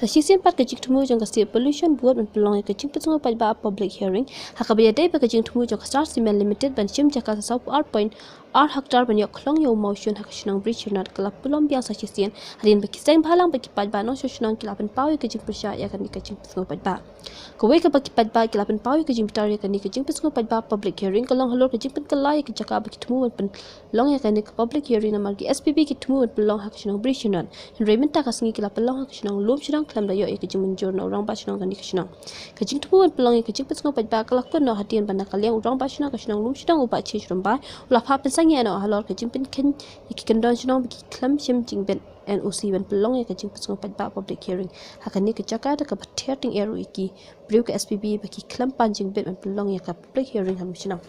Sasisian pat kajing temu jang kasi pollution buat ban pelong kajing petungo pat ba public hearing hakabaya dai ba kajing temu jang Star Cement Limited ban chim jaka sa point R hektar ban yok klong yo motion hakashnang bridge not kelap pulom biang sasisian hadin baki seng balang baki pat ba no shoshnang kilapan pawi kajing persya ya kan kajing petungo pat ba kawai ka baki pat ba kilapan pawi kajing pitar ya kan kajing petungo pat ba public hearing kalong halor kajing pen kelai ka jaka baki temu ban long ya kan public hearing namar ki SPB ki temu ban pelong hakashnang bridge not Raymond takasngi kilapan long hakashnang lum shirang klam da yo kajing menjur na orang bashnang kan kashnang kajing temu ban pelong kajing petungo pat ba kalak pun no hadian ban kaliang orang bashnang kashnang lum shirang uba chi shurumba ula pa pensangnya no halor kajing pen ken ikikendon shirang baki klam shim jing ben NOC ban pelong ya kajing petungo pat ba public hearing hakan ni kejaka da ka batter ting eru iki brew ka SPB baki klam panjing ben ban pelong ya ka public hearing ham shinang